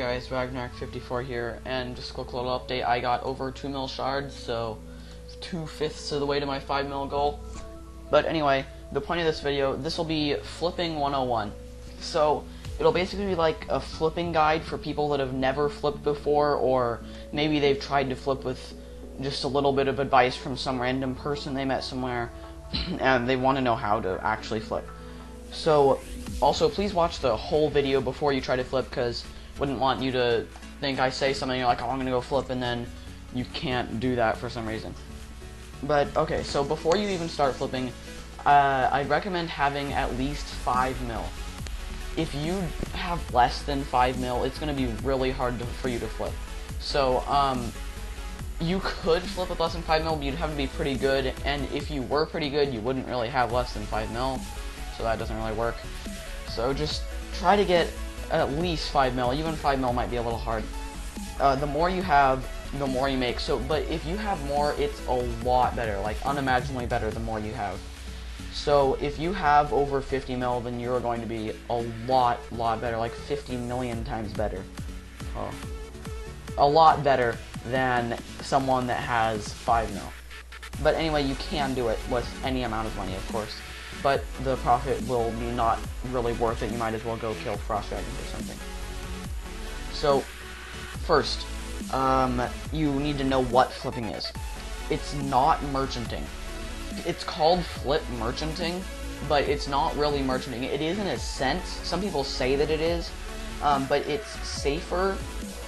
guys, Ragnarok54 here, and just a quick little update. I got over 2 mil shards, so 2/5 of the way to my 5 mil goal. But anyway, the point of this video, this will be flipping 101. So it'll basically be like a flipping guide for people that have never flipped before, or maybe they've tried to flip with just a little bit of advice from some random person they met somewhere, and they want to know how to actually flip. So, also, please watch the whole video before you try to flip, because wouldn't want you to think I say something, you're like, oh, I'm gonna go flip, and then you can't do that for some reason. But, okay, so before you even start flipping, I'd recommend having at least 5 mil. If you have less than 5 mil, it's gonna be really hard for you to flip. So, you could flip with less than 5 mil, but you'd have to be pretty good, and if you were pretty good, you wouldn't really have less than 5 mil. So that doesn't really work. So just try to get at least 5 mil. Even 5 mil might be a little hard. The more you have, the more you make. So, but if you have more, it's a lot better, like unimaginably better the more you have. So if you have over 50 mil, then you're going to be a lot better, like 50 million times better. Oh. A lot better than someone that has 5 mil. But anyway, you can do it with any amount of money, of course. But the profit will be not really worth it. You might as well go kill frost dragons or something. So, first, you need to know what flipping is. It's not merchanting. It's called flip merchanting, but it's not really merchanting. It is in a sense. Some people say that it is, but it's safer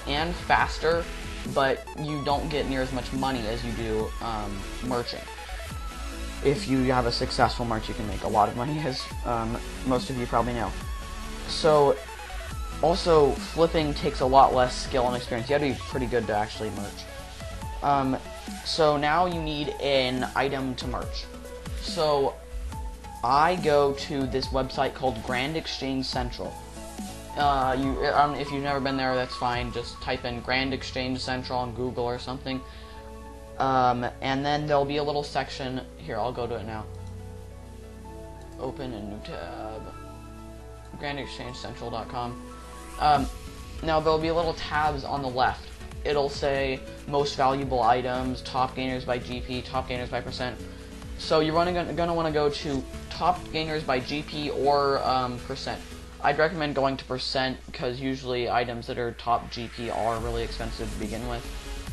and faster, but you don't get near as much money as you do merching. If you have a successful merch, you can make a lot of money, as most of you probably know. So, also, flipping takes a lot less skill and experience. You have to be pretty good to actually merch. So now you need an item to merch. So, I go to this website called Grand Exchange Central. If you've never been there, that's fine. Just type in Grand Exchange Central on Google or something. And then there'll be a little section, here, I'll go to it now. Open a new tab. GrandExchangeCentral.com. Now there'll be little tabs on the left. It'll say most valuable items, top gainers by GP, top gainers by percent. So you're gonna want to go to top gainers by GP or percent. I'd recommend going to percent, because usually items that are top GP are really expensive to begin with.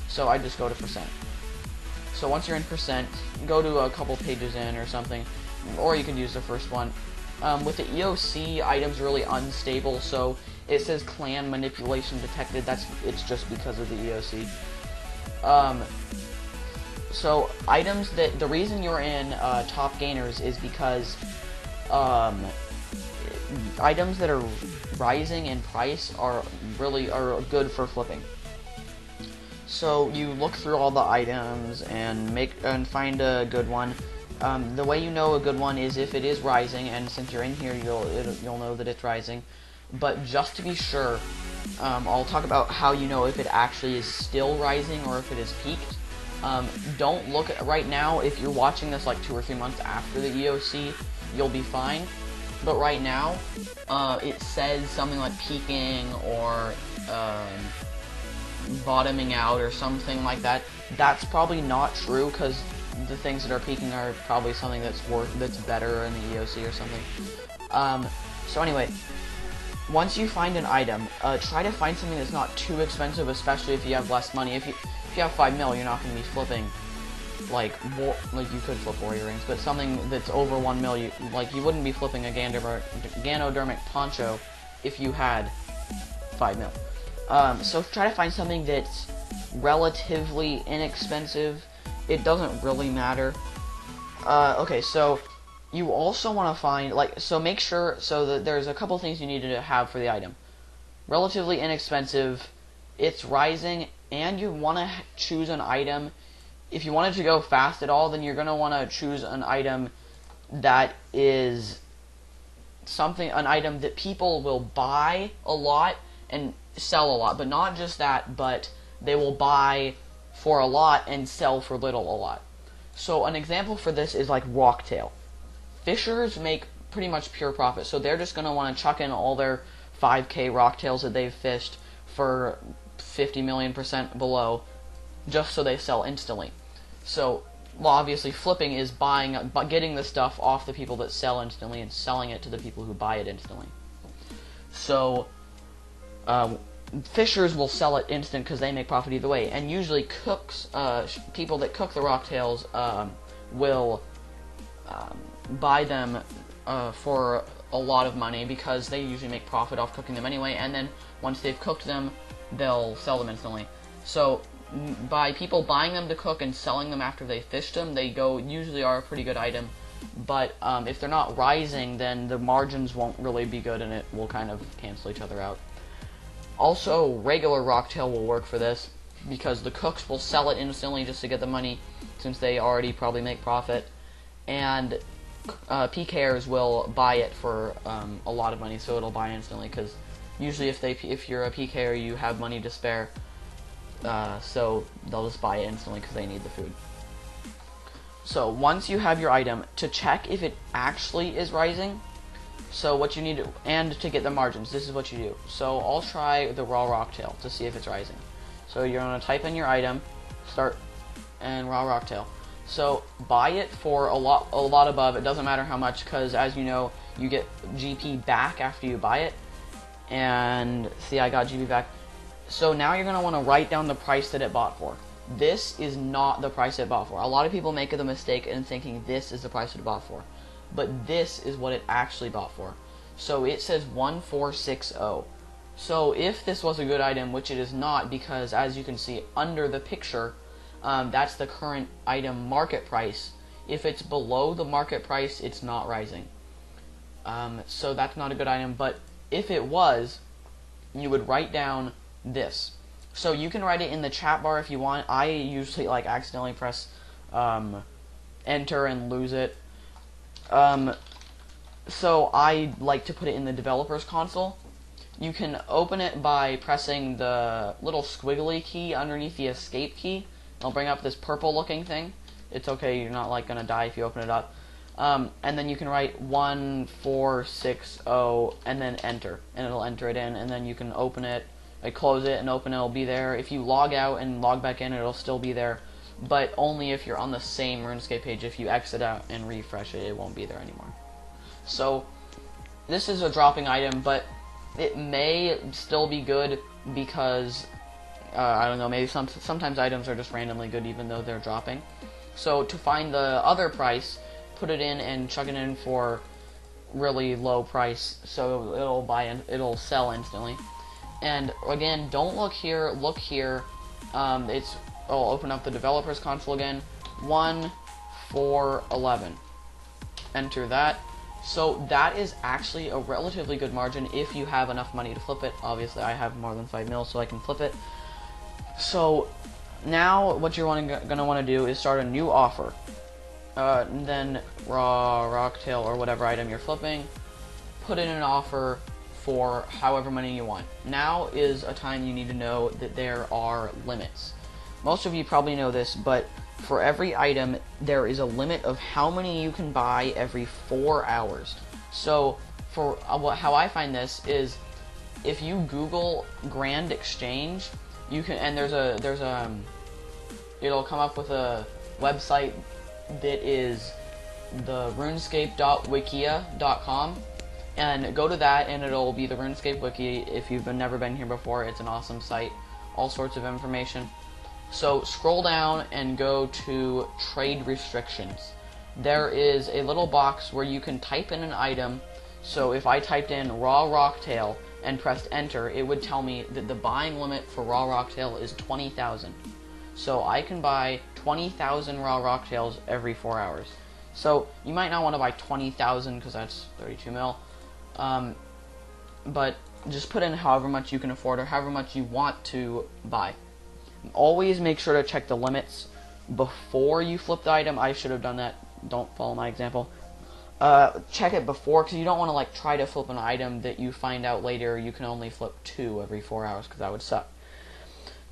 So I just go to percent. So once you're in percent, go to a couple pages in or something, or you could use the first one. With the EOC, items are really unstable, so it says clan manipulation detected. It's just because of the EOC. So items that, the reason you're in top gainers is because items that are rising in price are good for flipping. So you look through all the items and find a good one. The way you know a good one is if it is rising, and since you're in here, you'll know that it's rising. But just to be sure, I'll talk about how you know if it actually is still rising or if it has peaked. Don't look at right now. If you're watching this like 2 or 3 months after the EOC, you'll be fine. But right now, it says something like peaking or bottoming out or something like that. That's probably not true, because the things that are peaking are probably something that's better in the EOC or something. So anyway, once you find an item, try to find something that's not too expensive, especially if you have less money. If you have 5 mil, you're not going to be flipping like you could flip warrior rings, but something that's over 1 mil, you wouldn't be flipping a Ganodermic poncho if you had 5 mil. So try to find something that's relatively inexpensive. It doesn't really matter. Okay, so you also want to find, so make sure, so that there's a couple things you need to have for the item. Relatively inexpensive, it's rising, and you want to choose an item. If you want it to go fast at all, then you're going to want to choose an item that is an item that people will buy a lot and sell a lot, but not just that, but they will buy for a lot and sell for little a lot. So an example for this is like Rocktail. Fishers make pretty much pure profit, so they're just going to want to chuck in all their 5k rocktails that they've fished for 50 million% below, just so they sell instantly. So, well, obviously flipping is getting the stuff off the people that sell instantly and selling it to the people who buy it instantly. So, fishers will sell it instant because they make profit either way, and usually cooks, people that cook the rocktails, will buy them for a lot of money because they usually make profit off cooking them anyway, and then once they've cooked them, they'll sell them instantly. So by people buying them to cook and selling them after they fished them, they usually are a pretty good item, but if they're not rising, then the margins won't really be good and it will kind of cancel each other out. Also, regular rocktail will work for this because the cooks will sell it instantly just to get the money, since they already probably make profit, and PKers will buy it for a lot of money, so it'll buy instantly, because usually if you're a PKer, you have money to spare, so they'll just buy it instantly because they need the food. So once you have your item, to check if it actually is rising, so what you need to, and to get the margins, this is what you do. So I'll try the raw rocktail to see if it's rising. So you're going to type in your item, start, and raw rocktail. So buy it for a lot above. It doesn't matter how much, because as you know, you get GP back after you buy it. And see, I got GP back. So now you're going to want to write down the price that it bought for. This is not the price it bought for. A lot of people make the mistake in thinking this is the price it bought for, but this is what it actually bought for. So it says 1460. So if this was a good item, which it is not, because as you can see under the picture, that's the current item market price. If it's below the market price, it's not rising. So that's not a good item, but if it was, you would write down this. So you can write it in the chat bar if you want. I usually accidentally press enter and lose it. So I like to put it in the developer's console. You can open it by pressing the little squiggly key underneath the escape key. It'll bring up this purple looking thing. It's okay, you're not gonna die if you open it up. And then you can write 1460 and then enter, and it'll enter it in, and then you can open it, close it and open it, it'll be there. If you log out and log back in, it'll still be there, but only if you're on the same RuneScape page. If you exit out and refresh it, it won't be there anymore. So this is a dropping item, but it may still be good because I don't know, maybe sometimes items are just randomly good even though they're dropping. So to find the other price, put it in and chuck it in for really low price, so it'll sell instantly. And again, don't look here, look here. I'll open up the developer's console again. 1411. Enter that. So that is actually a relatively good margin if you have enough money to flip it. Obviously, I have more than 5 mil, so I can flip it. So now what you're gonna want to do is start a new offer. Then raw rocktail or whatever item you're flipping, put in an offer for however many you want. Now is a time you need to know that there are limits. Most of you probably know this, but for every item there is a limit of how many you can buy every 4 hours. So for how I find this is, if you Google Grand Exchange, you can, and it'll come up with a website that is the runescape.wikia.com, and go to that and it'll be the RuneScape wiki. If you've never been here before, it's an awesome site, all sorts of information. So scroll down and go to trade restrictions. There is a little box where you can type in an item. So if I typed in raw rocktail and pressed enter, it would tell me that the buying limit for raw rocktail is 20,000. So I can buy 20,000 raw rocktails every 4 hours. So you might not want to buy 20,000 because that's 32 mil. But just put in however much you can afford or however much you want to buy. Always make sure to check the limits before you flip the item. I should have done that. Don't follow my example. Check it before, because you don't want to try to flip an item that you find out later you can only flip 2 every 4 hours, because that would suck.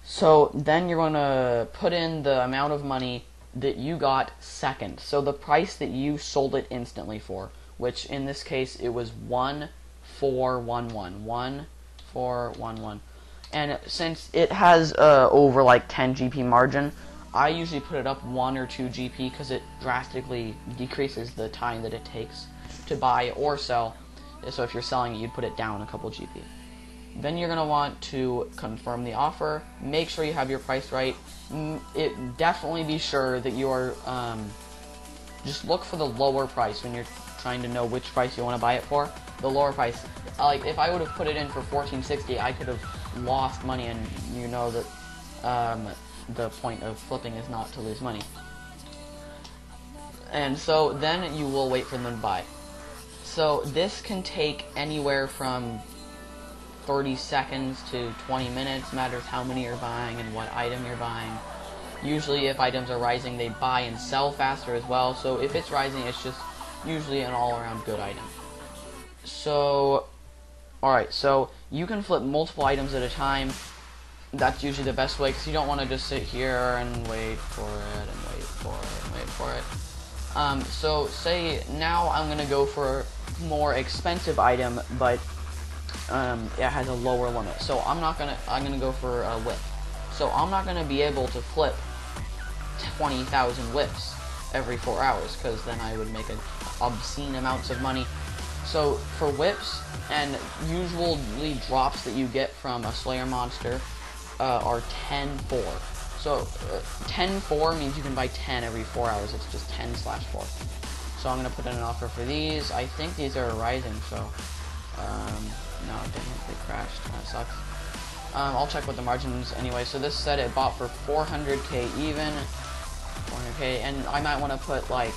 So then you're going to put in the amount of money that you got second. So the price that you sold it instantly for, which in this case it was 1411. 1411. And since it has over like 10 GP margin, I usually put it up 1 or 2 GP because it drastically decreases the time that it takes to buy or sell. So if you're selling it, you'd put it down a couple GP. Then you're going to want to confirm the offer. Make sure you have your price right. Definitely be sure that you are, just look for the lower price when you're trying to know which price you want to buy it for. The lower price. Like, if I would have put it in for $14.60, I could have lost money, and you know that the point of flipping is not to lose money. And so then you will wait for them to buy. So this can take anywhere from 30 seconds to 20 minutes, matters how many you're buying and what item you're buying. Usually if items are rising, they buy and sell faster as well, so if it's rising, it's just usually an all-around good item. So, alright, so you can flip multiple items at a time. That's usually the best way, because you don't want to just sit here and wait for it, and wait for it, and wait for it. So say now I'm going to go for a more expensive item, but it has a lower limit. So I'm going to go for a whip. So I'm not going to be able to flip 20,000 whips every 4 hours, because then I would make an obscene amounts of money. So for whips, and usually drops that you get from a Slayer monster are 10-4. So 10-4 means you can buy 10 every 4 hours. It's just 10/4. So I'm going to put in an offer for these. I think these are rising, so no, dang it, they crashed. That sucks. I'll check what the margin is anyway. So this said it bought for 400k even. 400k, and I might want to put, like,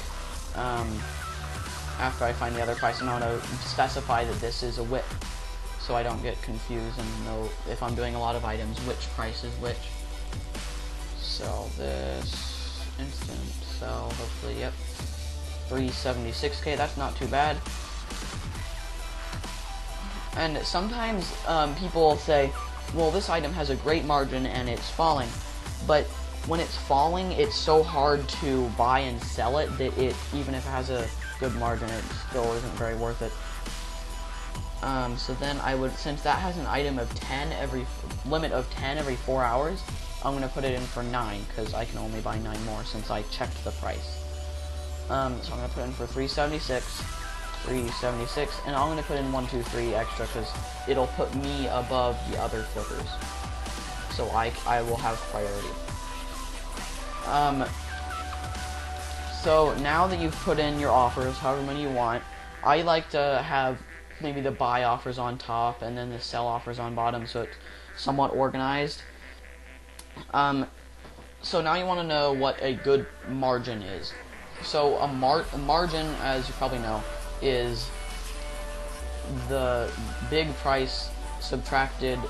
after I find the other price, I'm going to specify that this is a whip, so I don't get confused and know if I'm doing a lot of items which price is which. Sell this, instant sell, hopefully, yep. 376k, that's not too bad. And sometimes people will say, well, this item has a great margin and it's falling, but when it's falling, it's so hard to buy and sell it that even if it has a good margin, it still isn't very worth it. So then I would, since that has an item of 10 limit of 10 every 4 hours, I'm going to put it in for 9, because I can only buy 9 more since I checked the price. So I'm going to put in for 376, and I'm going to put in 1, 2, 3 extra, because it'll put me above the other flippers. So I will have priority. So now that you've put in your offers, however many you want, I like to have maybe the buy offers on top and then the sell offers on bottom, so it's somewhat organized. So now you want to know what a good margin is. So a margin, as you probably know, is the big price subtracted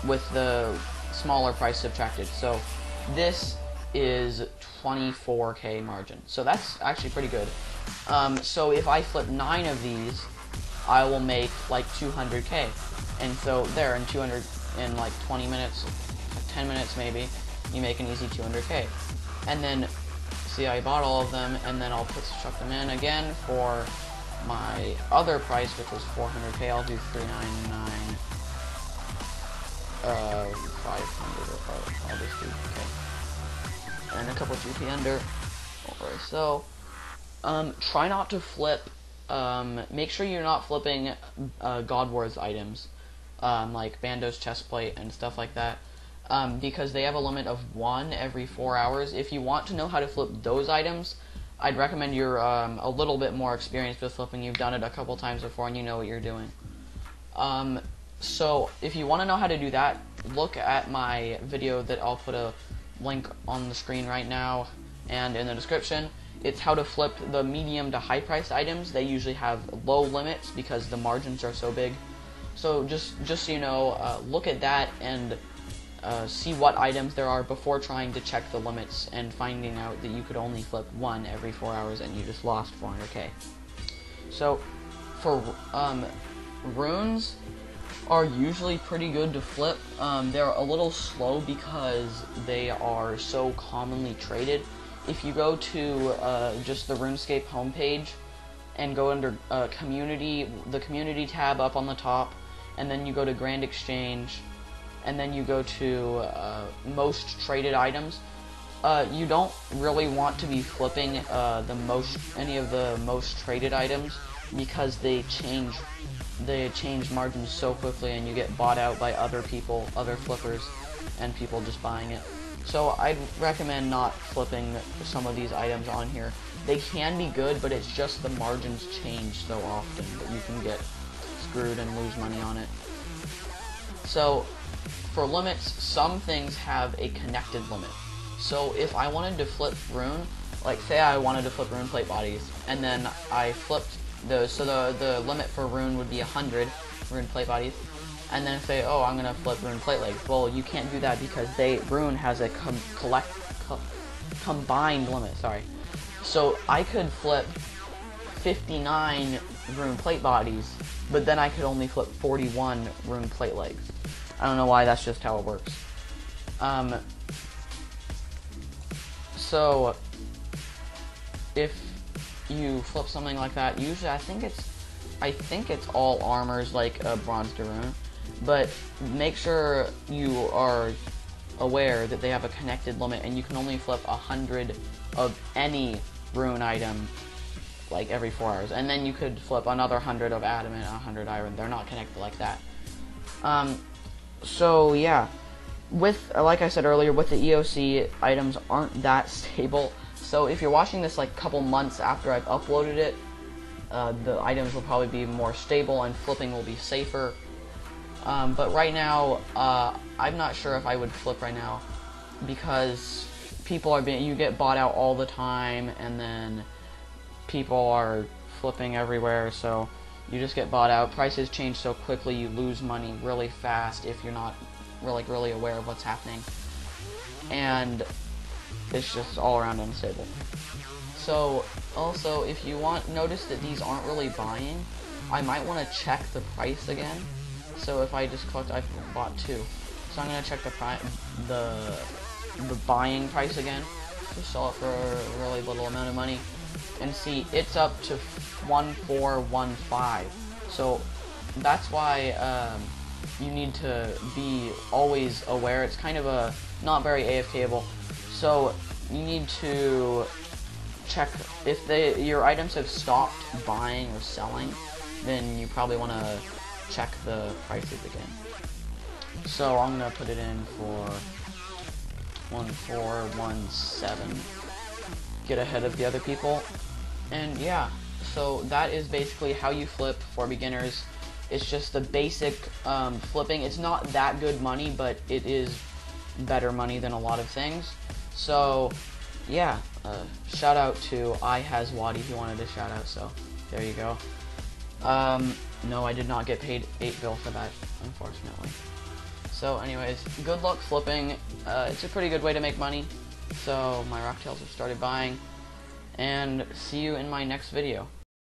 with the smaller price subtracted. So this is 24k margin. So that's actually pretty good. So if I flip 9 of these, I will make like 200k. And so there, in like 20 minutes, 10 minutes maybe, you make an easy 200k. And then, see, I bought all of them, and then I'll chuck them in again for my other price, which was 400k. I'll do 399, 500, or I'll just do okay. And a couple GP under. Okay, so try not to flip. Make sure you're not flipping God Wars items, like Bando's chestplate and stuff like that, because they have a limit of 1 every 4 hours. If you want to know how to flip those items, I'd recommend you're a little bit more experienced with flipping. You've done it a couple times before and you know what you're doing. So if you want to know how to do that, look at my video that I'll put a link on the screen right now and in the description. It's how to flip the medium to high price items. They usually have low limits because the margins are so big. So just so you know, look at that and see what items there are before trying to check the limits and finding out that you could only flip 1 every 4 hours and you just lost 400k. So for runes are usually pretty good to flip. They're a little slow because they are so commonly traded. If you go to just the RuneScape homepage and go under community, the community tab up on the top, and then you go to Grand Exchange, and then you go to most traded items. You don't really want to be flipping any of the most traded items, because they change margins so quickly, and you get bought out by other people, other flippers, and people just buying it. So I'd recommend not flipping some of these items on here. They can be good, but it's just the margins change so often that you can get screwed and lose money on it. So for limits, some things have a connected limit. So if I wanted to flip rune, like say I wanted to flip rune plate bodies, and then I flipped those, so the limit for rune would be 100 rune plate bodies, and then say, oh, I'm gonna flip rune plate legs. Well, you can't do that because rune has a combined limit. Sorry. So I could flip 59 rune plate bodies, but then I could only flip 41 rune plate legs. I don't know why, that's just how it works. So if you flip something like that, usually I think it's all armors, like bronze to rune, but make sure you are aware that they have a connected limit, and you can only flip 100 of any rune item like every 4 hours, and then you could flip another 100 of adamant, 100 iron. They're not connected like that. So yeah, like I said earlier, with the EOC, items aren't that stable. So if you're watching this like a couple months after I've uploaded it, the items will probably be more stable and flipping will be safer. But right now, I'm not sure if I would flip right now, because you get bought out all the time, and then people are flipping everywhere, so you just get bought out. Prices change so quickly, you lose money really fast if you're not really aware of what's happening, and it's just all around unstable. So also, if you notice that these aren't really buying, I might want to check the price again. So if I just clicked, I've bought 2, so I'm gonna check the buying price again, just sell it for a really little amount of money, and see it's up to 1415. So that's why you need to be always aware. It's kind of a not very AFKable, so you need to check if your items have stopped buying or selling. Then you probably want to check the prices again. So I'm gonna put it in for 1417. Get ahead of the other people. And yeah, so that is basically how you flip for beginners. It's just the basic flipping. It's not that good money, but it is better money than a lot of things. So yeah, shout out to iHasWadi, he wanted a shout out, so there you go. No, I did not get paid 8 bill for that, unfortunately. So anyways, good luck flipping. It's a pretty good way to make money. So my rocktails have started buying, and see you in my next video.